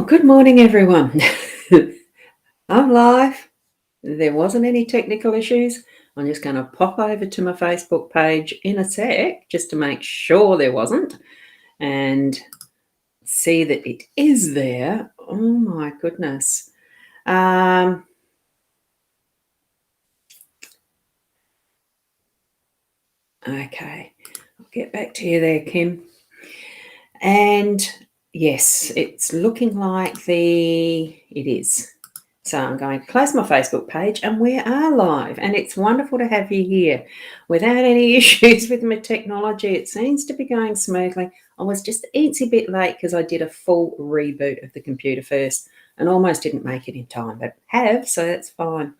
Good morning, everyone. I'm live. There wasn't any technical issues. I'm just going to pop over to my Facebook page in a sec just to make sure there wasn't and see that it is there. Oh my goodness. Okay, I'll get back to you there, Kim. And yes, it's looking like it is. So I'm going to close my Facebook page and we are live, and it's wonderful to have you here without any issues with my technology. It seems to be going smoothly. I was just a bit late because I did a full reboot of the computer first and almost didn't make it in time, but have, so that's fine.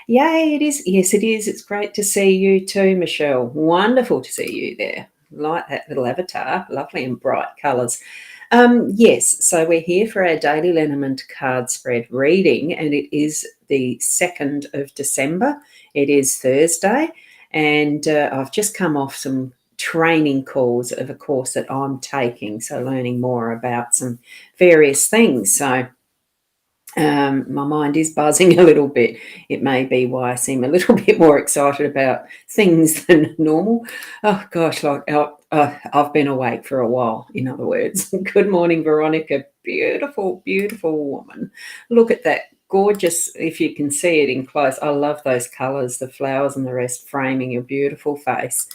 Yay, it is. Yes, it is. It's great to see you too, Michelle. Wonderful to see you there. Like that little avatar, lovely and bright colours. Yes, so we're here for our daily Lenormand card spread reading, and it is the 2nd of December. It is Thursday, and I've just come off some training calls of a course that I'm taking, so learning more about some various things. So my mind is buzzing a little bit. It may be why I seem a little bit more excited about things than normal. Oh gosh, I've been awake for a while, in other words. Good morning, Veronica. Beautiful, beautiful woman. Look at that. Gorgeous, if you can see it in close. I love those colours, the flowers and the rest framing your beautiful face.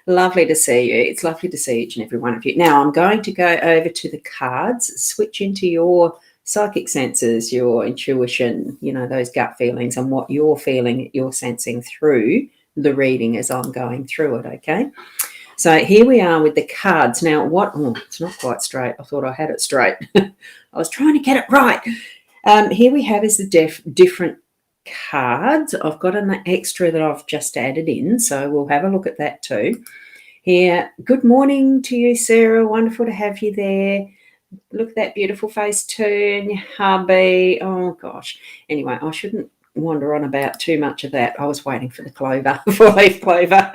Lovely to see you. It's lovely to see each and every one of you. Now I'm going to go over to the cards, switch into your psychic senses, your intuition, those gut feelings and what you're feeling, you're sensing through the reading as I'm going through it, okay? So here we are with the cards. Now it's not quite straight. I thought I had it straight. I was trying to get it right. Here we have is the different cards. I've got an extra that I've just added in, so we'll have a look at that too. Here, good morning to you, Sarah. Wonderful to have you there. Look at that beautiful face too, and your hubby. Oh gosh. Anyway, I shouldn't wander on about too much of that. I was waiting for the clover, four-leaf clover.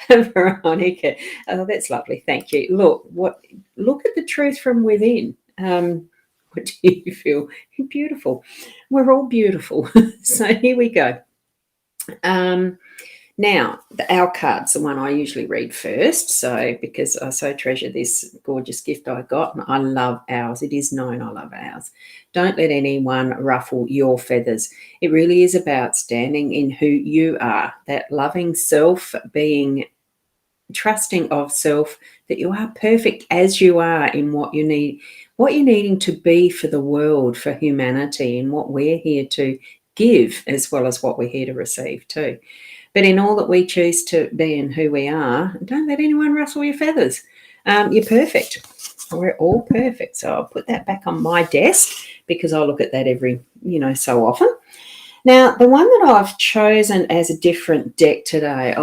Veronica. Oh, that's lovely. Thank you. Look at the truth from within. What do you feel? Beautiful. We're all beautiful. So here we go. Now, our card's the one I usually read first, so because I so treasure this gorgeous gift I got, and I love ours. It is known I love ours. Don't let anyone ruffle your feathers. It really is about standing in who you are, that loving self, being trusting of self, that you are perfect as you are in what you need, what you're needing to be for the world, for humanity, and what we're here to give as well as what we're here to receive too. But in all that we choose to be and who we are, don't let anyone rustle your feathers. You're perfect. We're all perfect. So I'll put that back on my desk because I look at that every, so often. Now, the one that I've chosen as a different deck today,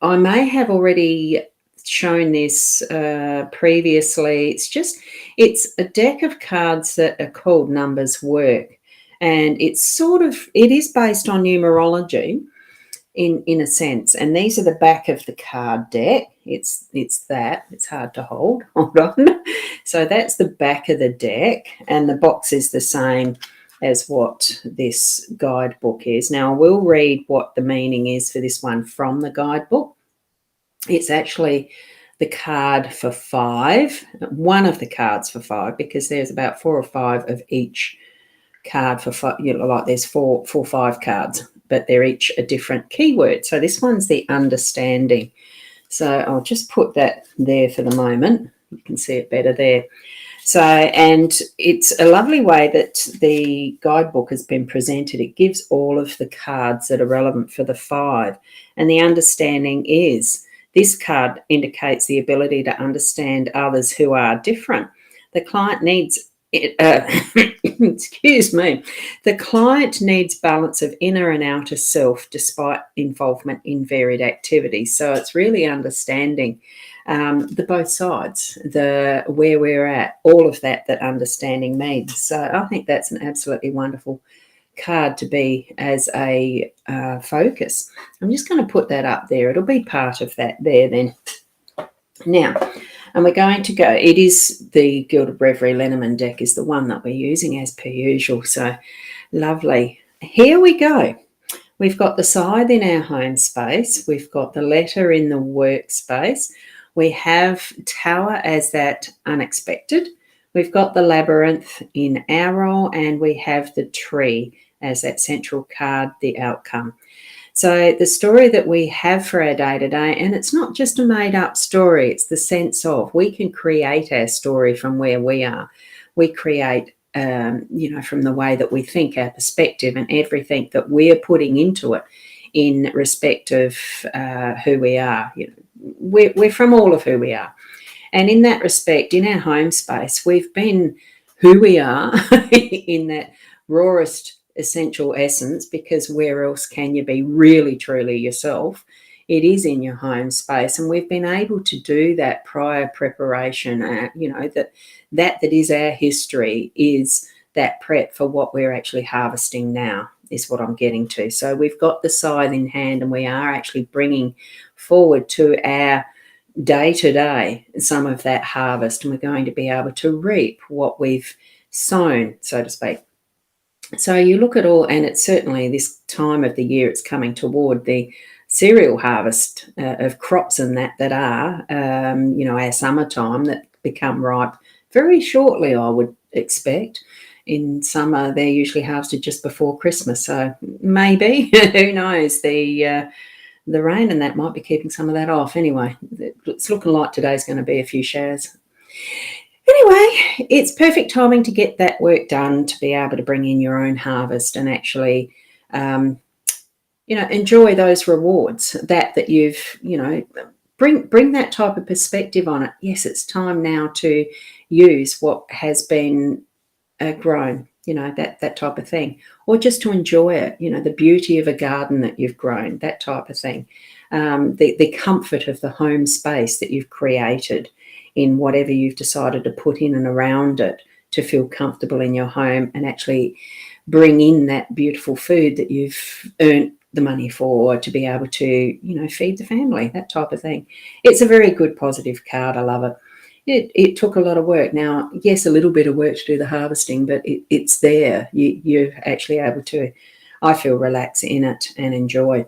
I may have already shown this previously. It's a deck of cards that are called Numbers Work. And it is based on numerology. In a sense, and these are the back of the card deck. It's hard to hold on. So that's the back of the deck, and the box is the same as what this guidebook is. Now I will read what the meaning is for this one from the guidebook. It's actually the card for 5, one of the cards for 5, because there's about 4 or 5 of each card for 5, like there's four 5 cards, but they're each a different keyword. So this one's the understanding. So I'll just put that there for the moment. You can see it better there. So, and it's a lovely way that the guidebook has been presented. It gives all of the cards that are relevant for the 5. And the understanding is, this card indicates the ability to understand others who are different. The client needs excuse me, the client needs balance of inner and outer self despite involvement in varied activities. So it's really understanding the both sides, the where we're at, all of that understanding means. So I think that's an absolutely wonderful card to be as a focus. I'm just going to put that up there. It'll be part of that there then. Now, And we're going to go, it is the Gilded Reverie Lenormand deck is the one that we're using as per usual. So lovely. Here we go. We've got the scythe in our home space. We've got the letter in the workspace. We have Tower as that unexpected. We've got the labyrinth in our role, and we have the tree as that central card, the outcome. So the story that we have for our day-to-day, and it's not just a made-up story, it's the sense of we can create our story from where we are. We create, from the way that we think, our perspective, and everything that we're putting into it in respect of who we are. We're from all of who we are. And in that respect, in our home space, we've been who we are in that rawest essential essence, because where else can you be really truly yourself? It is in your home space, and we've been able to do that prior preparation. That is our history, is that prep for what we're actually harvesting now, is what I'm getting to. So we've got the scythe in hand, and we are actually bringing forward to our day-to-day some of that harvest, and we're going to be able to reap what we've sown, so to speak. So you look at all, and it's certainly this time of the year, it's coming toward the cereal harvest of crops and that are, our summertime, that become ripe very shortly, I would expect. In summer, they're usually harvested just before Christmas. So maybe, who knows, the rain and that might be keeping some of that off. Anyway, it's looking like today's going to be a few showers. Anyway, it's perfect timing to get that work done, to be able to bring in your own harvest and actually, enjoy those rewards that you've, bring that type of perspective on it. Yes, it's time now to use what has been grown, that type of thing, or just to enjoy it, the beauty of a garden that you've grown, that type of thing, the comfort of the home space that you've created in whatever you've decided to put in and around it to feel comfortable in your home, and actually bring in that beautiful food that you've earned the money for, to be able to, feed the family, that type of thing. It's a very good positive card. I love it. It took a lot of work. Now, yes, a little bit of work to do the harvesting, but it's there. You're actually able to, I feel, relax in it and enjoy.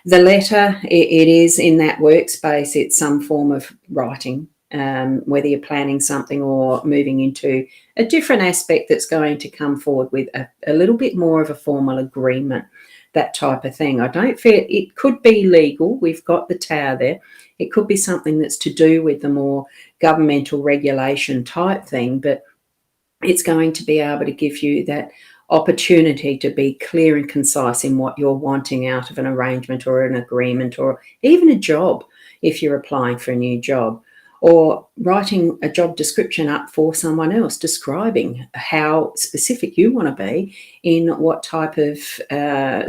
The letter, it is in that workspace. It's some form of writing, whether you're planning something or moving into a different aspect that's going to come forward with a little bit more of a formal agreement, that type of thing. I don't feel it could be legal. We've got the Tower there. It could be something that's to do with the more governmental regulation type thing, but it's going to be able to give you that opportunity to be clear and concise in what you're wanting out of an arrangement or an agreement, or even a job if you're applying for a new job, or writing a job description up for someone else, describing how specific you want to be in what type of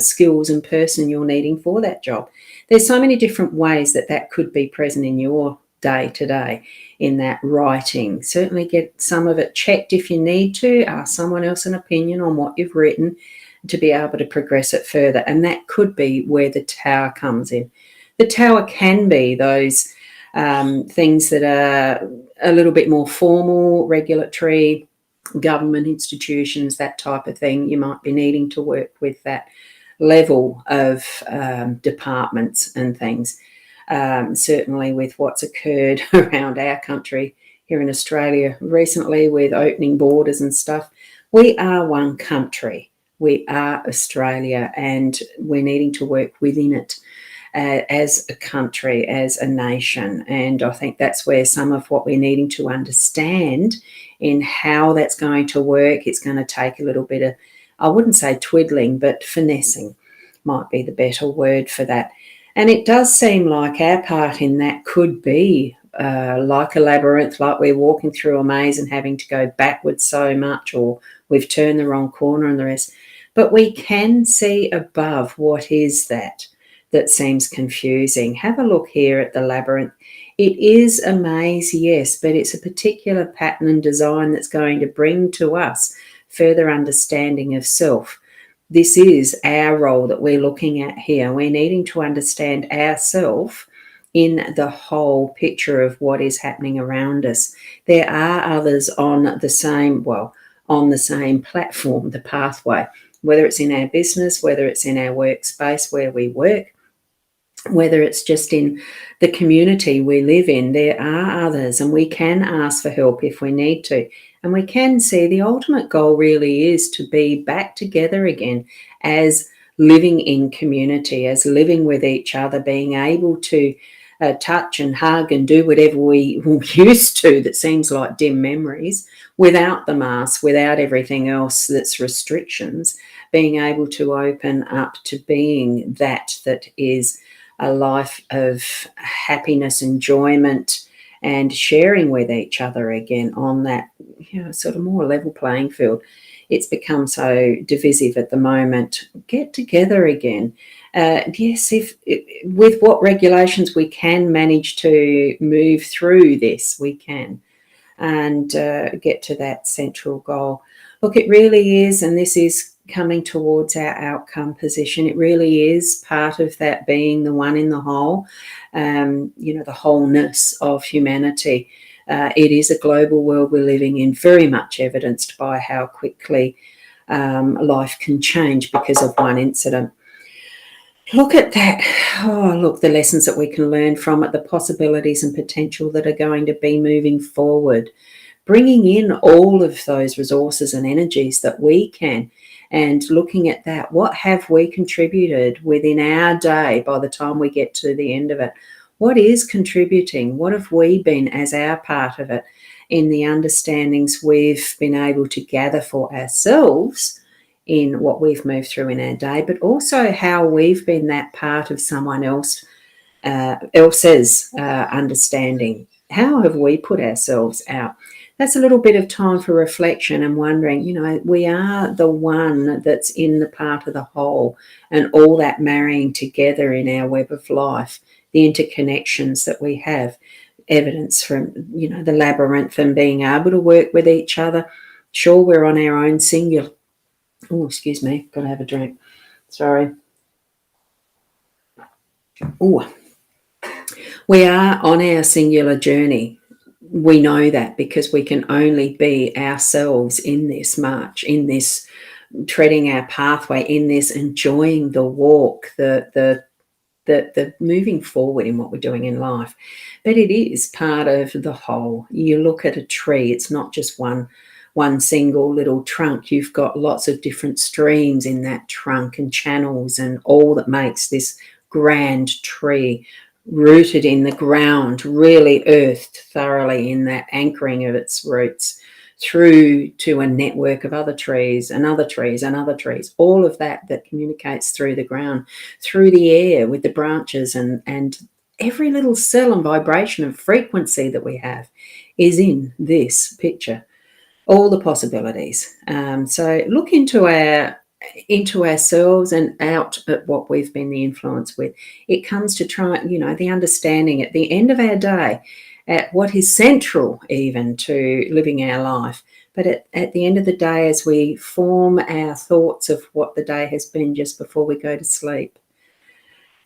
skills and person you're needing for that job. There's so many different ways that could be present in your day-to-day in that writing. Certainly get some of it checked if you need to, ask someone else an opinion on what you've written to be able to progress it further. And that could be where the Tower comes in. The Tower can be those things that are a little bit more formal, regulatory, government institutions, that type of thing. You might be needing to work with that level of departments and things. Certainly with what's occurred around our country here in Australia recently with opening borders and stuff. We are one country. We are Australia, and we're needing to work within it as a country, as a nation. And I think that's where some of what we're needing to understand in how that's going to work, it's going to take a little bit of, I wouldn't say twiddling, but finessing might be the better word for that. And it does seem like our part in that could be like a labyrinth, like we're walking through a maze and having to go backwards so much, or we've turned the wrong corner and the rest. But we can see above what is that seems confusing. Have a look here at the labyrinth. It is a maze, yes, but it's a particular pattern and design that's going to bring to us further understanding of self. This is our role that we're looking at here. We're needing to understand ourself in the whole picture of what is happening around us. There are others on the same platform, the pathway, whether it's in our business, whether it's in our workspace where we work, whether it's just in the community we live in. There are others, and we can ask for help if we need to. And we can see the ultimate goal really is to be back together again as living in community, as living with each other, being able to touch and hug and do whatever we used to that seems like dim memories, without the mask, without everything else that's restrictions, being able to open up to being that is a life of happiness, enjoyment, and sharing with each other again on that, sort of more level playing field. It's become so divisive at the moment. Get together again. Yes, with what regulations we can manage to move through this, we can, and get to that central goal. Look, it really is, and this is coming towards our outcome position. It really is part of that being the one in the whole, the wholeness of humanity. It is a global world we're living in, very much evidenced by how quickly life can change because of one incident. Look at that. Oh, look, the lessons that we can learn from it, the possibilities and potential that are going to be moving forward, bringing in all of those resources and energies that we can, and looking at that. What have we contributed within our day by the time we get to the end of it? What is contributing? What have we been as our part of it in the understandings we've been able to gather for ourselves in what we've moved through in our day, but also how we've been that part of someone else's understanding. How have we put ourselves out? That's a little bit of time for reflection and wondering, we are the one that's in the part of the whole, and all that marrying together in our web of life, the interconnections that we have, evidence from, the labyrinth and being able to work with each other. Sure, we're on our own singular. Oh, excuse me, got to have a drink. Sorry. Oh, we are on our singular journey. We know that because we can only be ourselves in this march, in this treading our pathway, in this enjoying the walk, the moving forward in what we're doing in life. But it is part of the whole. You look at a tree, it's not just one single little trunk. You've got lots of different streams in that trunk and channels and all that makes this grand tree, rooted in the ground, really earthed thoroughly in that anchoring of its roots, through to a network of other trees and other trees and other trees, all of that communicates through the ground, through the air with the branches, and every little cell and vibration of frequency that we have is in this picture. All the possibilities. So look into ourselves and out at what we've been the influence with. It comes to try, the understanding at the end of our day, at what is central even to living our life. But at the end of the day, as we form our thoughts of what the day has been just before we go to sleep,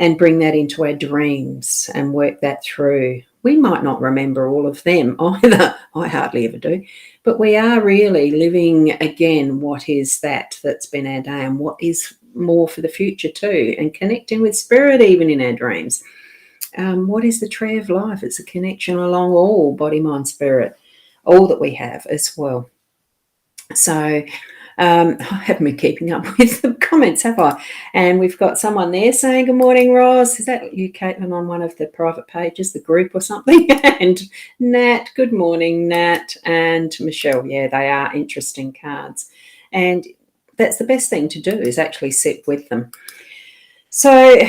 and bring that into our dreams and work that through. We might not remember all of them either. I hardly ever do. But we are really living again what is that's been our day, and what is more for the future too, and connecting with spirit even in our dreams. What is the tree of life? It's a connection along all body, mind, spirit, all that we have as well. So I haven't been keeping up with the comments, have I? And we've got someone there saying, good morning, Roz. Is that you, Caitlin, on one of the private pages, the group or something? And Nat, good morning, Nat. And Michelle, yeah, they are interesting cards. And that's the best thing to do, is actually sit with them. So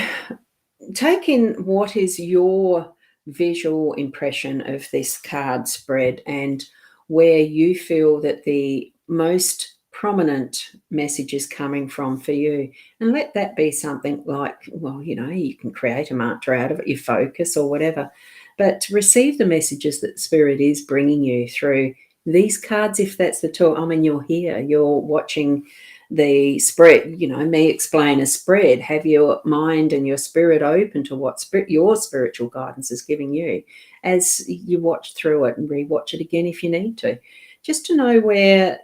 take in what is your visual impression of this card spread, and where you feel that the most prominent message is coming from for you, and let that be something like, well, you can create a mantra out of it, your focus or whatever, but receive the messages that Spirit is bringing you through these cards. If that's the tool, I mean, you're here, you're watching the spread, me explain a spread. Have your mind and your spirit open to what your spiritual guidance is giving you as you watch through it and rewatch it again if you need to, just to know where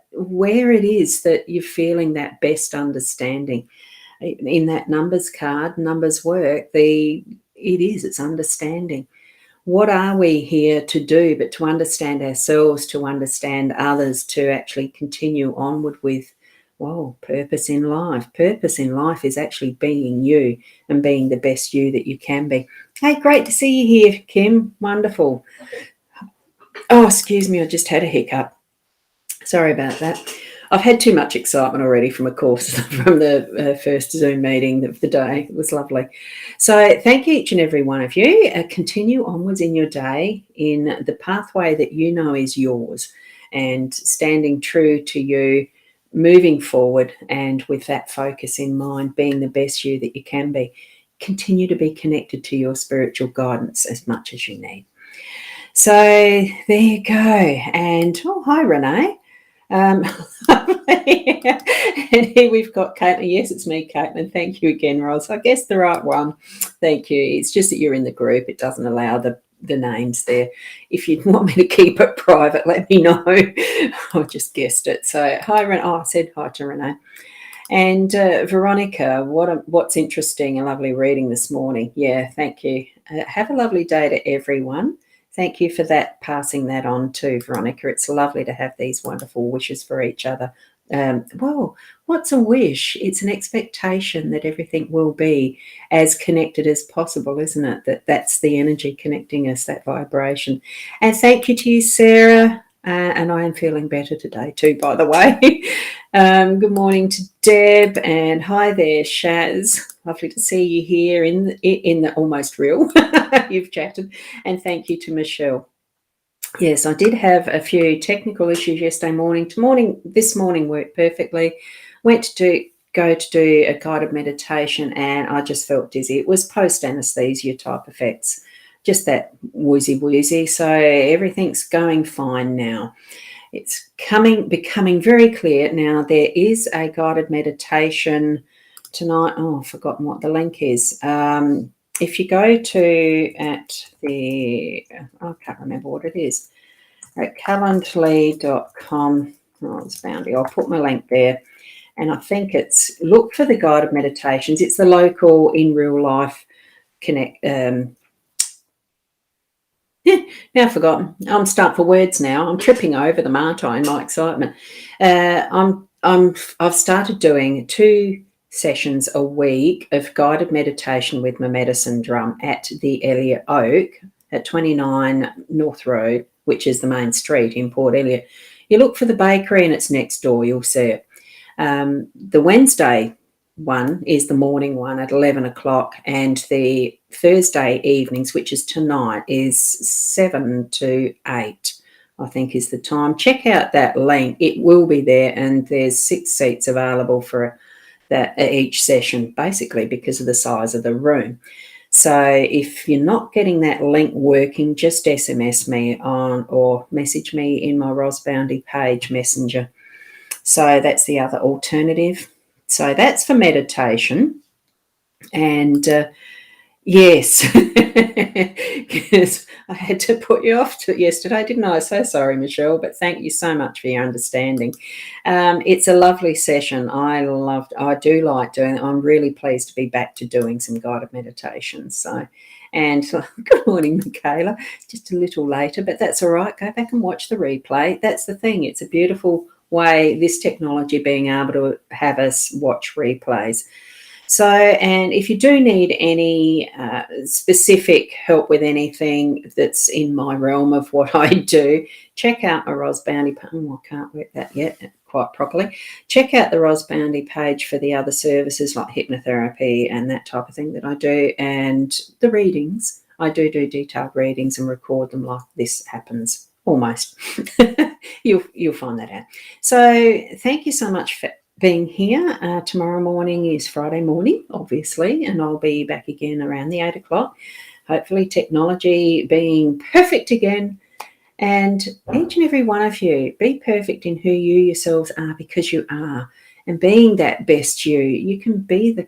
it is that you're feeling that best understanding. In that numbers card, numbers work, it's understanding. What are we here to do but to understand ourselves, to understand others, to actually continue onward with, purpose in life. Purpose in life is actually being you and being the best you that you can be. Hey, great to see you here, Kim. Wonderful. Oh, excuse me, I just had a hiccup. Sorry about that. I've had too much excitement already from a course from the first Zoom meeting of the day. It was lovely. So thank each and every one of you. Continue onwards in your day in the pathway that you know is yours, and standing true to you, moving forward, and with that focus in mind, being the best you that you can be. Continue to be connected to your spiritual guidance as much as you need. So there you go. And hi, Renee. And here we've got Caitlin. Yes, it's me, Caitlin. Thank you again, Ros. I guess the right one. Thank you. It's just that you're in the group. It doesn't allow the names there. If you want me to keep it private, let me know. I just guessed it. So hi, Renee. I said hi to Renee. And Veronica, what's interesting and lovely reading this morning. Yeah, thank you. Have a lovely day to everyone. Thank you for that, passing that on to Veronica. It's lovely to have these wonderful wishes for each other. What's a wish? It's an expectation that everything will be as connected as possible, isn't it? That's the energy connecting us, that vibration. And thank you to you, Sarah. And I am feeling better today too, by the way. Good morning to Deb, and hi there, Shaz. Lovely to see you here in the almost real. You've chatted. And thank you to Michelle. Yes, I did have a few technical issues yesterday morning. This morning worked perfectly. Went to go to do a guided meditation, and I just felt dizzy. It was post-anesthesia type effects, just that woozy. So everything's going fine now. It's becoming very clear now. There is a guided meditation tonight. I've forgotten what the link is. If you go to I can't remember what it is, at calendly.com, it's Boundy. I'll put my link there. And I think look for the guided meditations. It's the local in real life connect. Now I've forgotten. I'm stuck for words now. I'm tripping over them, aren't I, in my excitement? I've started doing 2 sessions a week of guided meditation with my medicine drum at the Elliot Oak at 29 North Road, which is the main street in Port Elliot. You look for the bakery and it's next door. You'll see it. The Wednesday one is the morning one at 11 o'clock, and the Thursday evenings, which is tonight, is 7 to 8, I think is the time. Check out that link. It will be there, and there's 6 seats available for that each session, basically because of the size of the room. So if you're not getting that link working, just SMS me on or message me in my rosboundy page messenger. So that's the other alternative. So that's for meditation. And yes, because I had to put you off to yesterday, didn't I? So sorry, Michelle, but thank you so much for your understanding. It's a lovely session. I do like doing it. I'm really pleased to be back to doing some guided meditations. So, and good morning, Michaela. Just a little later, but that's all right. Go back and watch the replay. That's the thing. It's a beautiful way, this technology being able to have us watch replays. So, and if you do need any specific help with anything that's in my realm of what I do, check out my Boundy. I can't work that yet quite properly. Check out the Boundy page for the other services like hypnotherapy and that type of thing that I do, and the readings. I do detailed readings and record them like this happens almost. You'll find that out. So thank you so much for being here. Tomorrow morning is Friday morning, obviously, and I'll be back again around the 8 o'clock. Hopefully technology being perfect again. And each and every one of you, be perfect in who you yourselves are, because you are. and being that best you can be the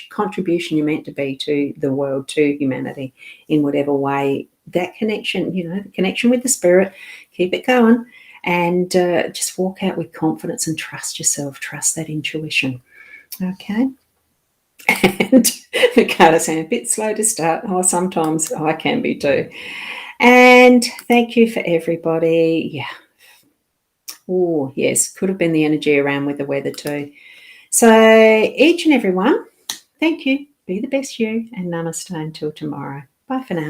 contribution you're meant to be to the world, to humanity, in whatever way. That connection, the connection with the spirit, keep it going, and just walk out with confidence and trust yourself, trust that intuition. Okay. And Ricardo saying a bit slow to start. Oh, sometimes I can be too. And thank you for everybody. Yeah. Oh, yes, could have been the energy around with the weather too. So each and every one, thank you. Be the best you, and namaste until tomorrow. Bye for now.